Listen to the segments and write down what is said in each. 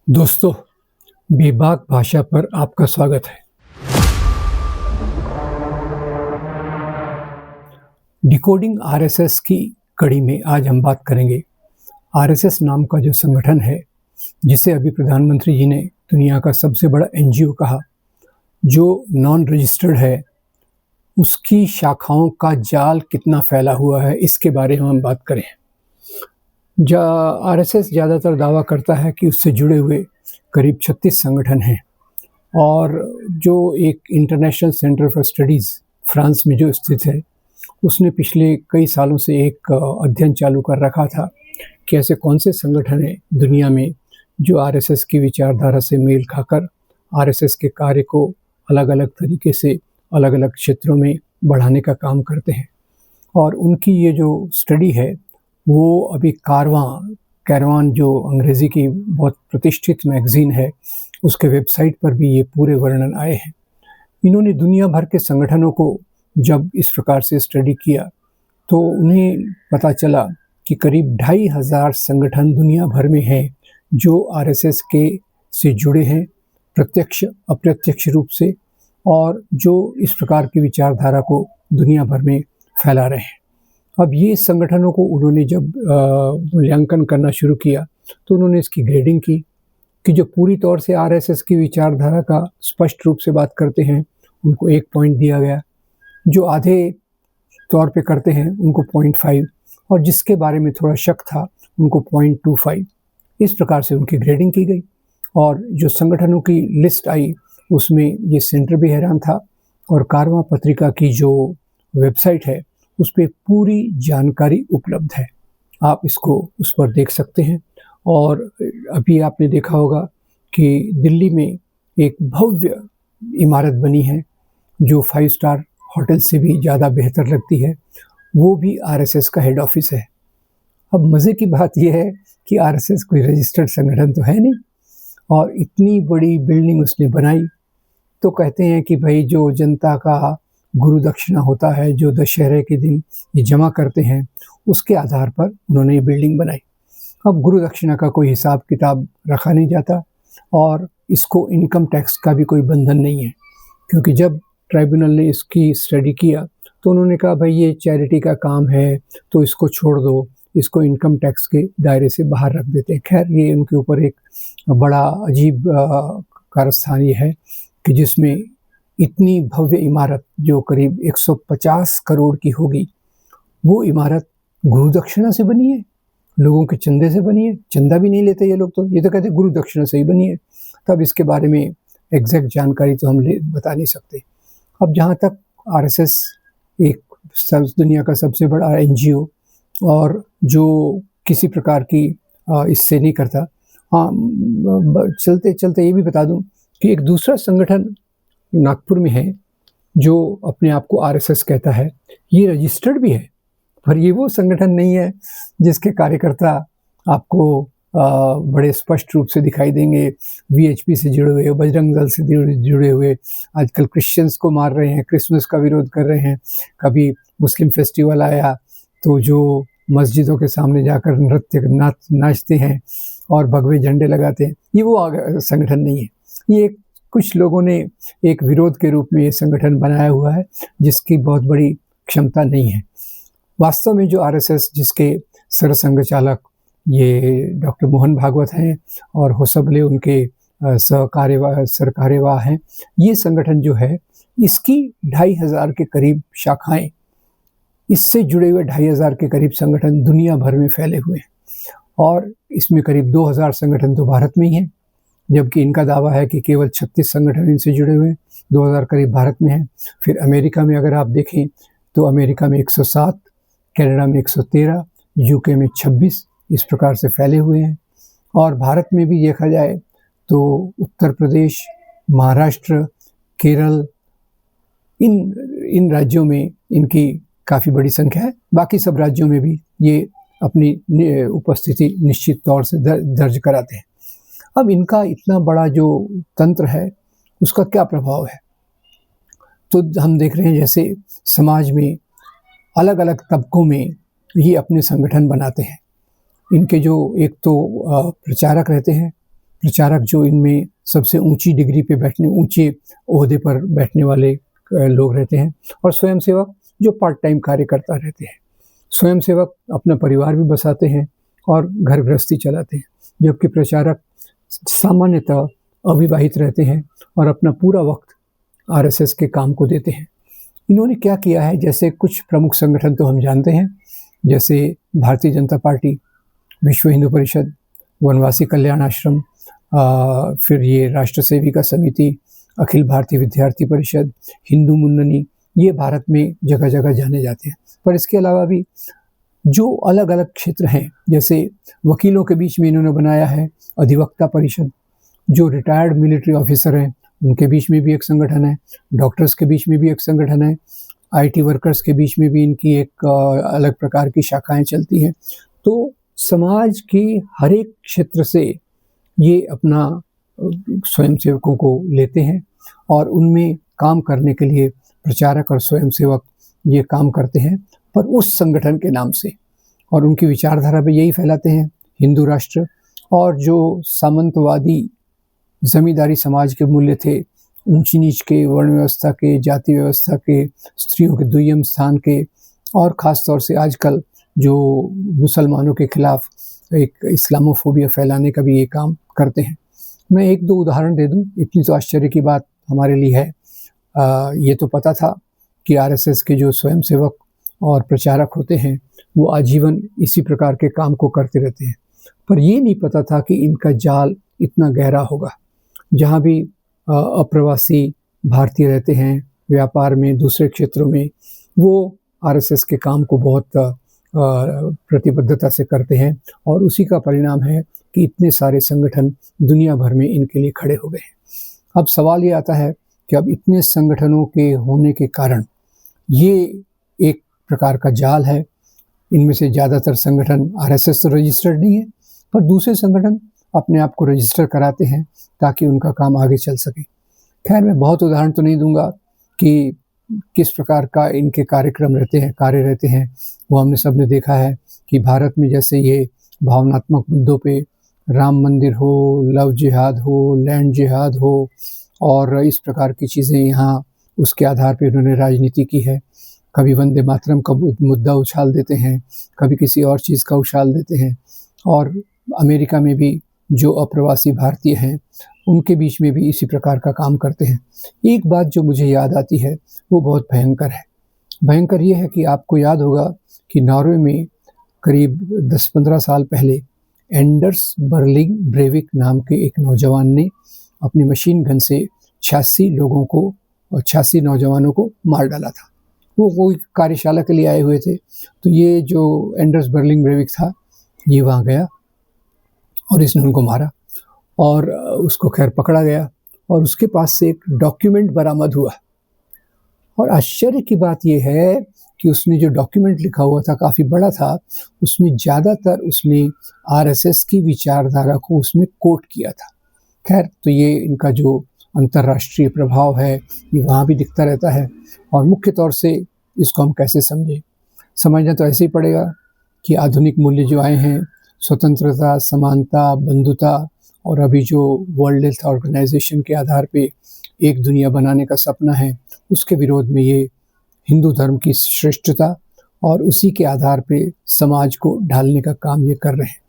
दोस्तों, बेबाक भाषा पर आपका स्वागत है। डिकोडिंग आरएसएस की कड़ी में आज हम बात करेंगे आरएसएस नाम का जो संगठन है, जिसे अभी प्रधानमंत्री जी ने दुनिया का सबसे बड़ा एनजीओ कहा, जो नॉन रजिस्टर्ड है, उसकी शाखाओं का जाल कितना फैला हुआ है, इसके बारे में हम बात करें। आरएसएस ज़्यादातर दावा करता है कि उससे जुड़े हुए करीब 36 संगठन हैं और जो एक international centre for studies France में जो स्थित है, उसने पिछले कई सालों से एक अध्ययन चालू कर रखा था कि ऐसे कौन से संगठन हैं दुनिया में जो आरएसएस की विचारधारा से मेल खाकर आरएसएस के कार्य को अलग-अलग तरीके से अलग-अलग क्षेत्रों में बढ़ाने का काम करते हैं। और उनकी ये जो स्टडी है, वो अभी कैरवान जो अंग्रेज़ी की बहुत प्रतिष्ठित मैगज़ीन है, उसके वेबसाइट पर भी ये पूरे वर्णन आए हैं। इन्होंने दुनिया भर के संगठनों को जब इस प्रकार से स्टडी किया, तो उन्हें पता चला कि करीब 2500 संगठन दुनिया भर में हैं जो आरएसएस से जुड़े हैं, प्रत्यक्ष अप्रत्यक्ष रूप से, और जो इस प्रकार की विचारधारा को दुनिया भर में फैला रहे हैं। अब ये संगठनों को उन्होंने जब मूल्यांकन करना शुरू किया, तो उन्होंने इसकी ग्रेडिंग की कि जो पूरी तौर से आरएसएस की विचारधारा का स्पष्ट रूप से बात करते हैं, उनको 1 पॉइंट दिया गया। जो आधे तौर पे करते हैं, उनको 0.5, और जिसके बारे में थोड़ा शक था, उनको 0.25। इस प्रकार से उनकी ग्रेडिंग की गई। और जो संगठनों की लिस्ट आई, उसमें ये सेंटर भी हैरान था, और कारवां पत्रिका की जो वेबसाइट है, उस पे पूरी जानकारी उपलब्ध है। आप इसको उस पर देख सकते हैं। और अभी आपने देखा होगा कि दिल्ली में एक भव्य इमारत बनी है, जो 5 स्टार होटल से भी ज़्यादा बेहतर लगती है। वो भी आरएसएस का हेड ऑफिस है। अब मज़े की बात यह है कि आरएसएस कोई रजिस्टर्ड संगठन तो है नहीं, और इतनी बड़ी बिल्डिंग उसने बनाई। तो कहते हैं कि भाई, जो जनता का गुरु दक्षिणा होता है, जो दशहरे के दिन ये जमा करते हैं, उसके आधार पर उन्होंने ये बिल्डिंग बनाई। अब गुरु दक्षिणा का कोई हिसाब किताब रखा नहीं जाता, और इसको इनकम टैक्स का भी कोई बंधन नहीं है, क्योंकि जब ट्राइब्यूनल ने इसकी स्टडी किया, तो उन्होंने कहा भाई, ये चैरिटी का काम है, तो इसको छोड़ दो, इसको इनकम टैक्स के दायरे से बाहर रख देते हैं। खैर, ये उनके ऊपर एक बड़ा अजीब कारस्थान ये है कि जिसमें इतनी भव्य इमारत, जो करीब 150 करोड़ की होगी, वो इमारत गुरु दक्षिणा से बनी है, लोगों के चंदे से बनी है। चंदा भी नहीं लेते ये लोग, तो ये तो कहते गुरु दक्षिणा से ही बनी है। तब इसके बारे में एग्जैक्ट जानकारी तो हम बता नहीं सकते। अब जहाँ तक आरएसएस एक दुनिया का सबसे बड़ा एनजीओ, और जो किसी प्रकार की इससे नहीं करता। हाँ, चलते चलते ये भी बता दूं कि एक दूसरा संगठन नागपुर में है, जो अपने आप को आरएसएस कहता है। ये रजिस्टर्ड भी है, पर ये वो संगठन नहीं है जिसके कार्यकर्ता आपको बड़े स्पष्ट रूप से दिखाई देंगे, वीएचपी से जुड़े हुए, बजरंग दल से जुड़े हुए, आजकल क्रिश्चियंस को मार रहे हैं, क्रिसमस का विरोध कर रहे हैं। कभी मुस्लिम फेस्टिवल आया तो जो मस्जिदों के सामने जाकर नाचते हैं और भगवे झंडे लगाते हैं, ये वो संगठन नहीं है। ये कुछ लोगों ने एक विरोध के रूप में ये संगठन बनाया हुआ है, जिसकी बहुत बड़ी क्षमता नहीं है। वास्तव में जो आरएसएस, जिसके सरसंघ चालक ये डॉक्टर मोहन भागवत हैं, और होसबले उनके सरकार्यवाह हैं, ये संगठन जो है, इसकी 2500 के करीब शाखाएं, इससे जुड़े हुए 2500 के करीब संगठन दुनिया भर में फैले हुए हैं। और इसमें करीब 2000 संगठन तो भारत में ही हैं, जबकि इनका दावा है कि केवल 36 संगठन इनसे जुड़े हुए हैं। 2000 करीब भारत में हैं। फिर अमेरिका में अगर आप देखें, तो अमेरिका में 107, कनाडा में 113, यूके में 26, इस प्रकार से फैले हुए हैं। और भारत में भी देखा जाए तो उत्तर प्रदेश, महाराष्ट्र, केरल, इन राज्यों में इनकी काफ़ी बड़ी संख्या है। बाकी सब राज्यों में भी ये अपनी उपस्थिति निश्चित तौर से दर्ज कराते हैं। अब इनका इतना बड़ा जो तंत्र है, उसका क्या प्रभाव है? तो हम देख रहे हैं जैसे समाज में अलग अलग तबकों में ये अपने संगठन बनाते हैं। इनके जो एक तो प्रचारक रहते हैं, प्रचारक जो इनमें सबसे ऊंची डिग्री पे बैठने, ऊंचे ओहदे पर बैठने वाले लोग रहते हैं, और स्वयंसेवक जो पार्ट टाइम कार्य करता रहते हैं। स्वयंसेवक अपना परिवार भी बसाते हैं और घर गृहस्थी चलाते हैं, जबकि प्रचारक सामान्यतः अविवाहित रहते हैं और अपना पूरा वक्त आरएसएस के काम को देते हैं। इन्होंने क्या किया है, जैसे कुछ प्रमुख संगठन तो हम जानते हैं, जैसे भारतीय जनता पार्टी, विश्व हिंदू परिषद, वनवासी कल्याण आश्रम, फिर ये राष्ट्र सेविका समिति, अखिल भारतीय विद्यार्थी परिषद, हिंदू मुन्ननी, ये भारत में जगह जगह जाने जाते हैं। पर इसके अलावा भी जो अलग अलग क्षेत्र हैं, जैसे वकीलों के बीच में इन्होंने बनाया है अधिवक्ता परिषद, जो रिटायर्ड मिलिट्री ऑफिसर हैं उनके बीच में भी एक संगठन है, डॉक्टर्स के बीच में भी एक संगठन है, आईटी वर्कर्स के बीच में भी इनकी एक अलग प्रकार की शाखाएं चलती हैं। तो समाज के हर एक क्षेत्र से ये अपना स्वयंसेवकों को लेते हैं और उनमें काम करने के लिए प्रचारक और स्वयंसेवक ये काम करते हैं, पर उस संगठन के नाम से, और उनकी विचारधारा पे यही फैलाते हैं हिंदू राष्ट्र, और जो सामंतवादी जमींदारी समाज के मूल्य थे, ऊंच नीच के, वर्ण व्यवस्था के, जाति व्यवस्था के, स्त्रियों के दुय्यम स्थान के, और ख़ास तौर से आजकल जो मुसलमानों के खिलाफ एक इस्लामोफोबिया फैलाने का भी ये काम करते हैं। मैं एक दो उदाहरण दे दूं, इतनी तो आश्चर्य की बात हमारे लिए है। ये तो पता था कि आरएसएस के जो स्वयंसेवक और प्रचारक होते हैं वो आजीवन इसी प्रकार के काम को करते रहते हैं, पर ये नहीं पता था कि इनका जाल इतना गहरा होगा। जहाँ भी अप्रवासी भारतीय रहते हैं व्यापार में, दूसरे क्षेत्रों में, वो आरएसएस के काम को बहुत प्रतिबद्धता से करते हैं, और उसी का परिणाम है कि इतने सारे संगठन दुनिया भर में इनके लिए खड़े हो गए हैं। अब सवाल ये आता है कि अब इतने संगठनों के होने के कारण ये एक प्रकार का जाल है। इनमें से ज़्यादातर संगठन आरएसएस तो रजिस्टर्ड नहीं है, पर दूसरे संगठन अपने आप को रजिस्टर कराते हैं ताकि उनका काम आगे चल सके। खैर, मैं बहुत उदाहरण तो नहीं दूंगा कि किस प्रकार का इनके कार्यक्रम रहते हैं, कार्य रहते हैं। वो हमने सब ने देखा है कि भारत में जैसे ये भावनात्मक मुद्दों पे राम मंदिर हो, लव जिहाद हो, लैंड जिहाद हो, और इस प्रकार की चीज़ें यहाँ उसके आधार पे उन्होंने राजनीति की है। कभी वंदे मातरम का मुद्दा उछाल देते हैं, कभी किसी और चीज़ का उछाल देते हैं, और अमेरिका में भी जो अप्रवासी भारतीय हैं उनके बीच में भी इसी प्रकार का काम करते हैं। एक बात जो मुझे याद आती है वो बहुत भयंकर है। भयंकर ये है कि आपको याद होगा कि नॉर्वे में करीब 10-15 साल पहले एंडर्स बर्लिंग ब्रेविक नाम के एक नौजवान ने अपनी मशीन गन से 86 लोगों को और 86 नौजवानों को मार डाला था। वो कोई कार्यशाला के लिए आए हुए थे, तो ये जो एंडर्स बर्लिंग ब्रेविक था ये वहाँ गया और इसने उनको मारा, और उसको खैर पकड़ा गया, और उसके पास से एक डॉक्यूमेंट बरामद हुआ। और आश्चर्य की बात यह है कि उसने जो डॉक्यूमेंट लिखा हुआ था काफ़ी बड़ा था, उसमें ज़्यादातर उसने आरएसएस की विचारधारा को उसमें कोट किया था। खैर, तो ये इनका जो अंतर्राष्ट्रीय प्रभाव है ये वहाँ भी दिखता रहता है। और मुख्य तौर से इसको हम कैसे समझें? समझना तो ऐसे ही पड़ेगा कि आधुनिक मूल्य जो आए हैं, स्वतंत्रता, समानता, बंधुता, और अभी जो वर्ल्ड हेल्थ ऑर्गेनाइजेशन के आधार पे एक दुनिया बनाने का सपना है, उसके विरोध में ये हिंदू धर्म की श्रेष्ठता और उसी के आधार पे समाज को ढालने का काम ये कर रहे हैं।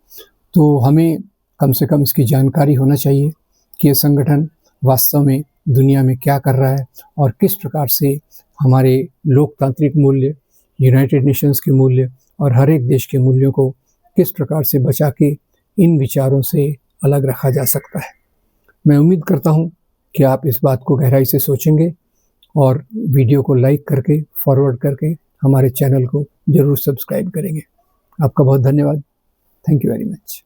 तो हमें कम से कम इसकी जानकारी होना चाहिए कि ये संगठन वास्तव में दुनिया में क्या कर रहा है और किस प्रकार से हमारे लोकतांत्रिक मूल्य, यूनाइटेड नेशंस के मूल्य और हर एक देश के मूल्यों को किस प्रकार से बचा के इन विचारों से अलग रखा जा सकता है। मैं उम्मीद करता हूँ कि आप इस बात को गहराई से सोचेंगे और वीडियो को लाइक करके, फॉरवर्ड करके हमारे चैनल को ज़रूर सब्सक्राइब करेंगे। आपका बहुत धन्यवाद। Thank you very much.